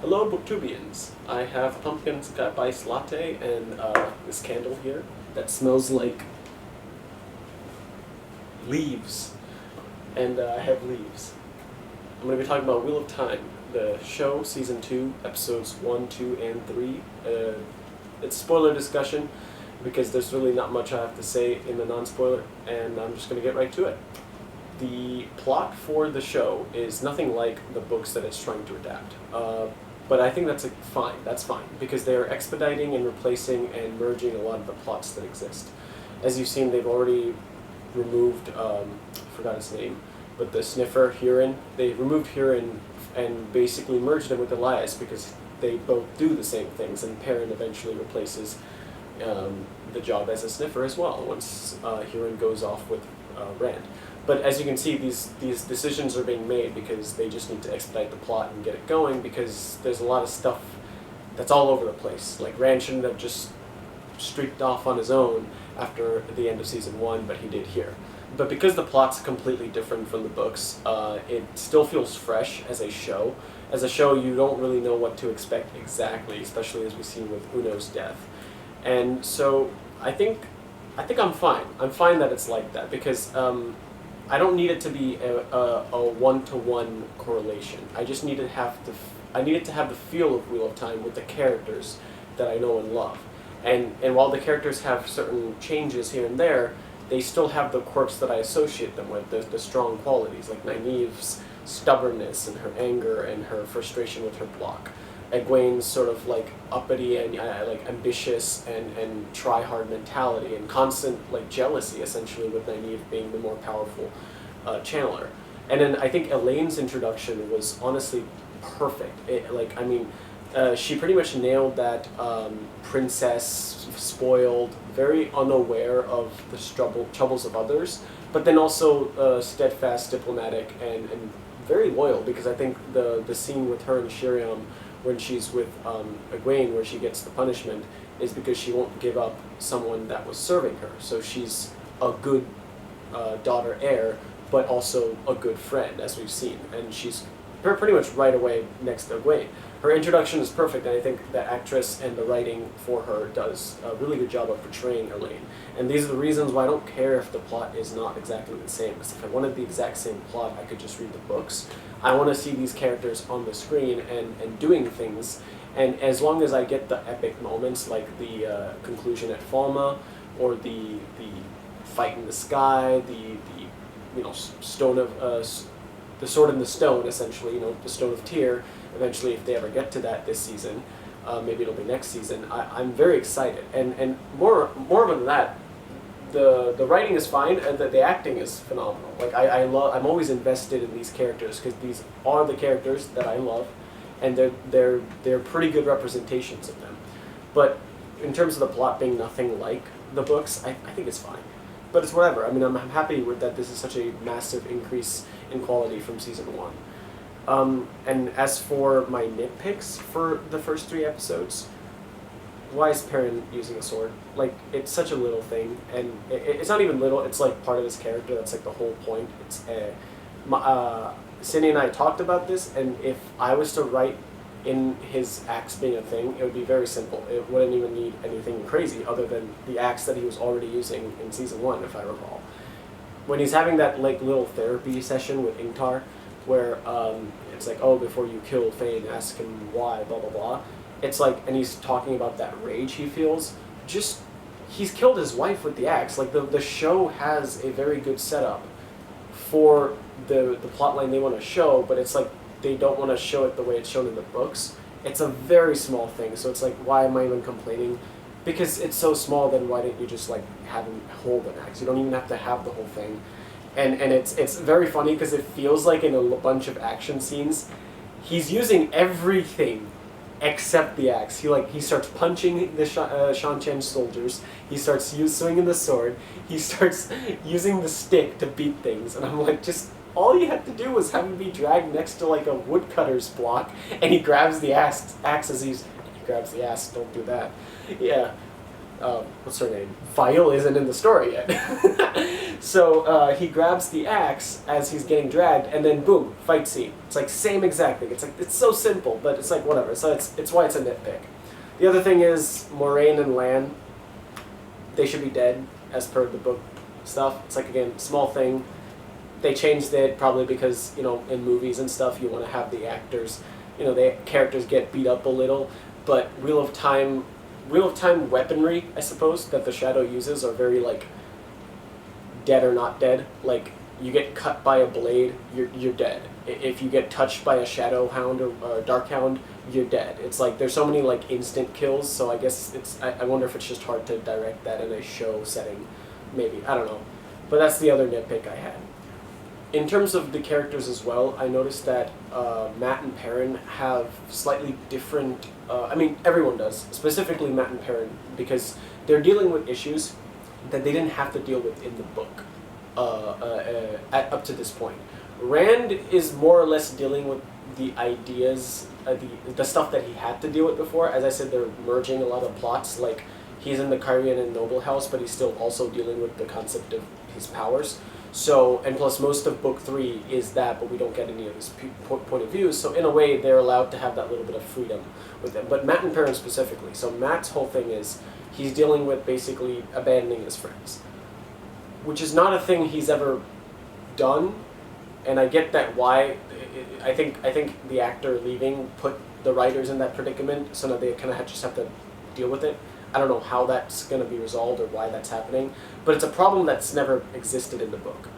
Hello, Booktubians. I have pumpkin spice latte and this candle here that smells like leaves. And I have leaves. I'm going to be talking about Wheel of Time, the show, Season 2, Episodes 1, 2, and 3. It's spoiler discussion because there's really not much I have to say in the non-spoiler, and I'm just going to get right to it. The plot for the show is nothing like the books that it's trying to adapt. But I think that's fine. That's fine because they're expediting and replacing and merging a lot of the plots that exist. As you've seen, they've already removed, I forgot his name, but the sniffer, Huron. They removed Huron and basically merged him with Elias because they both do the same things, and Perrin eventually replaces the job as a sniffer as well once Huron goes off with Rand. But as you can see, these decisions are being made because they just need to expedite the plot and get it going because there's a lot of stuff that's all over the place. Like, Rand shouldn't have just streaked off on his own after the end of Season 1, but he did here. But because the plot's completely different from the books, it still feels fresh as a show. As a show, you don't really know what to expect exactly, especially as we see with Uno's death. And so I think I'm fine. I'm fine that it's like that because I don't need it to be a one-to-one correlation. I just need to have I need it to have the feel of Wheel of Time with the characters that I know and love. And while the characters have certain changes here and there, they still have the quirks that I associate them with, the strong qualities, like Nynaeve's stubbornness and her anger and her frustration with her block. Egwene's sort of like uppity and like ambitious and try-hard mentality and constant like jealousy, essentially, with Nynaeve being the more powerful channeler. And then I think Elaine's introduction was honestly perfect. She pretty much nailed that princess, spoiled, very unaware of the troubles of others, but then also steadfast, diplomatic, and very loyal, because I think the scene with her and Shiriam when she's with Egwene, where she gets the punishment, is because she won't give up someone that was serving her. So she's a good daughter heir, but also a good friend, as we've seen. And she's pretty much right away next to Egwene. Her introduction is perfect, and I think the actress and the writing for her does a really good job of portraying Elaine. And these are the reasons why I don't care if the plot is not exactly the same, because if I wanted the exact same plot, I could just read the books. I want to see these characters on the screen and doing things, and as long as I get the epic moments, like the conclusion at Falma, or the fight in the sky, the stone of the sword in the stone, essentially, the Stone of Tyr. Eventually, if they ever get to that this season, maybe it'll be next season. I'm very excited, and more than that, the writing is fine, and the acting is phenomenal. Like I'm always invested in these characters because these are the characters that I love, and they're pretty good representations of them. But in terms of the plot being nothing like the books, I think it's fine. But it's whatever. I mean, I'm happy with that. This is such a massive increase in quality from Season 1. And as for my nitpicks for the first 3 episodes, why is Perrin using a sword? Like, it's such a little thing, and it's not even little, it's like part of his character, that's like the whole point. It's Cindy and I talked about this, and if I was to write in his axe being a thing, it would be very simple. It wouldn't even need anything crazy other than the axe that he was already using in Season 1, if I recall. When he's having that like little therapy session with Ingtar, where it's like, oh, before you kill Fane, ask him why, blah, blah, blah. It's like, and he's talking about that rage he feels. Just, he's killed his wife with the axe. Like, the show has a very good setup for the plotline they want to show, but it's like, they don't want to show it the way it's shown in the books. It's a very small thing, so it's like, why am I even complaining? Because it's so small, then why didn't you just like have him hold an axe? You don't even have to have the whole thing. And it's very funny because it feels like in a bunch of action scenes, he's using everything except the axe. He starts punching the Shan Chen soldiers. He starts swinging the sword. He starts using the stick to beat things. And I'm like, just all you had to do was have him be dragged next to like a woodcutter's block, and he grabs the axe as he grabs the axe. Don't do that. Yeah. what's her name? Viola isn't in the story yet. So he grabs the axe as he's getting dragged, and then boom, fight scene. It's like same exact thing. It's like it's so simple, but it's like whatever. So it's why it's a nitpick. The other thing is Moraine and Lan. They should be dead as per the book stuff. It's like again small thing. They changed it probably because in movies and stuff you want to have the actors, the characters get beat up a little, but Wheel of Time weaponry, I suppose, that the Shadow uses are very like dead or not dead. Like you get cut by a blade, you're dead. If you get touched by a Shadow Hound or a Dark Hound, you're dead. It's like there's so many like instant kills, so I guess I wonder if it's just hard to direct that in a show setting. Maybe, I don't know. But that's the other nitpick I had. In terms of the characters as well, I noticed that Matt and Perrin have slightly different... I mean, everyone does, specifically Matt and Perrin, because they're dealing with issues that they didn't have to deal with in the book up to this point. Rand is more or less dealing with the ideas, the stuff that he had to deal with before. As I said, they're merging a lot of plots, like he's in the Kyrian and Noble House, but he's still also dealing with the concept of his powers. So, and plus most of book 3 is that, but we don't get any of his point of views, so in a way they're allowed to have that little bit of freedom with them. But Matt and Perrin specifically, so Matt's whole thing is, he's dealing with basically abandoning his friends, which is not a thing he's ever done, and I get that why. I think the actor leaving put the writers in that predicament, so now they kind of just have to deal with it. I don't know how that's going to be resolved or why that's happening, but it's a problem that's never existed in the book.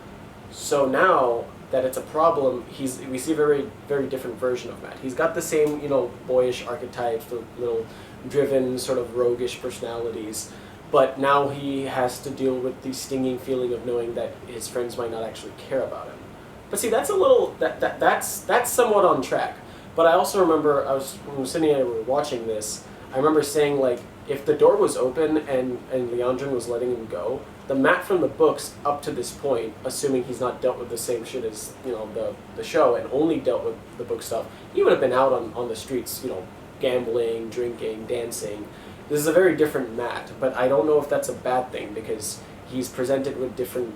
So now that it's a problem, we see a very, very different version of Matt. He's got the same, boyish archetypes, the little driven, sort of roguish personalities, but now he has to deal with the stinging feeling of knowing that his friends might not actually care about him. But see, that's a little, that's somewhat on track. But I also remember, when Cindy and I were watching this, I remember saying, like, if the door was open and Leandrin was letting him go, the Matt from the books up to this point, assuming he's not dealt with the same shit as the show and only dealt with the book stuff, he would have been out on the streets, gambling, drinking, dancing. This is a very different Matt, but I don't know if that's a bad thing because he's presented with different,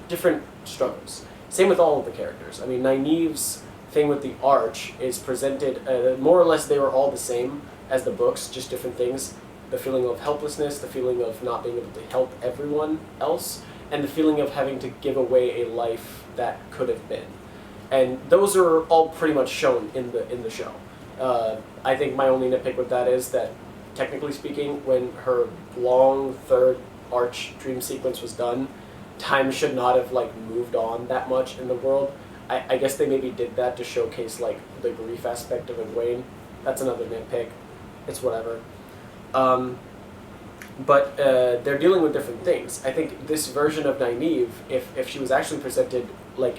different struggles. Same with all of the characters. I mean, Nynaeve's thing with the Arch is presented, more or less they were all the same as the books, just different things. The feeling of helplessness, the feeling of not being able to help everyone else, and the feeling of having to give away a life that could have been. And those are all pretty much shown in the show. I think my only nitpick with that is that, technically speaking, when her long third Arch dream sequence was done, time should not have moved on that much in the world. I guess they maybe did that to showcase the grief aspect of Egwene. That's another nitpick. It's whatever. But they're dealing with different things. I think this version of Nynaeve, if she was actually presented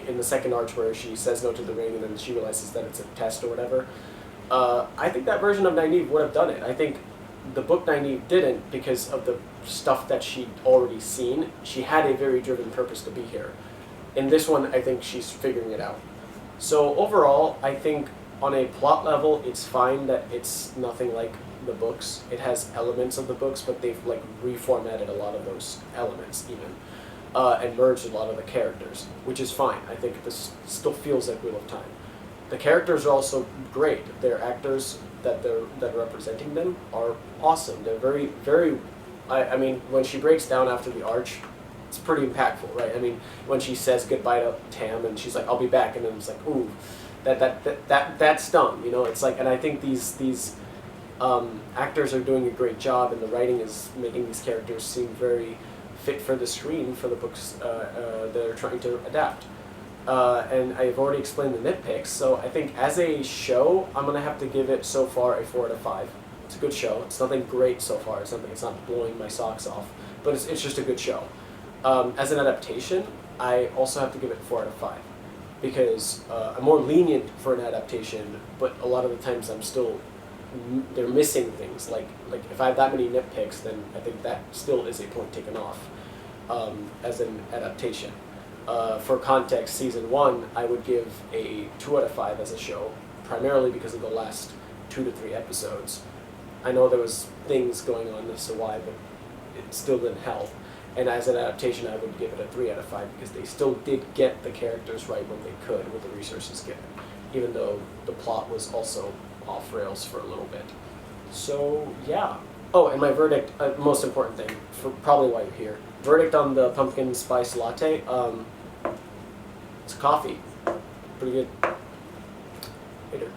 in the second arch where she says no to the ring and then she realizes that it's a test or whatever, I think that version of Nynaeve would have done it. I think the book Nynaeve didn't because of the stuff that she'd already seen. She had a very driven purpose to be here. In this one, I think she's figuring it out. So overall, I think on a plot level, it's fine that it's nothing like the books. It has elements of the books, but they've reformatted a lot of those elements even, and merged a lot of the characters, which is fine. I think this still feels like Wheel of Time. The characters are also great. Their actors that are representing them are awesome. They're very, very. I mean, when she breaks down after the arch, it's pretty impactful, right? I mean, when she says goodbye to Tam and she's like, "I'll be back," and then it's like, ooh, that stung, It's like, and I think these actors are doing a great job, and the writing is making these characters seem very fit for the screen for the books they're trying to adapt. And I've already explained the nitpicks, so I think as a show, I'm gonna have to give it so far a 4 out of 5. It's a good show. It's nothing great so far. It's not blowing my socks off, but it's just a good show. As an adaptation, I also have to give it 4 out of 5 because I'm more lenient for an adaptation, but a lot of the times they're missing things. Like if I have that many nitpicks, then I think that still is a point taken off as an adaptation. For context, season 1, I would give a 2 out of 5 as a show, primarily because of the last 2 to 3 episodes. I know there was things going on as to why, but it still didn't help. And as an adaptation, I would give it a 3 out of 5 because they still did get the characters right when they could with the resources given, even though the plot was also off rails for a little bit. So yeah. Oh, and my verdict, most important thing, for probably why you're here. Verdict on the pumpkin spice latte. It's coffee. Pretty good. Later.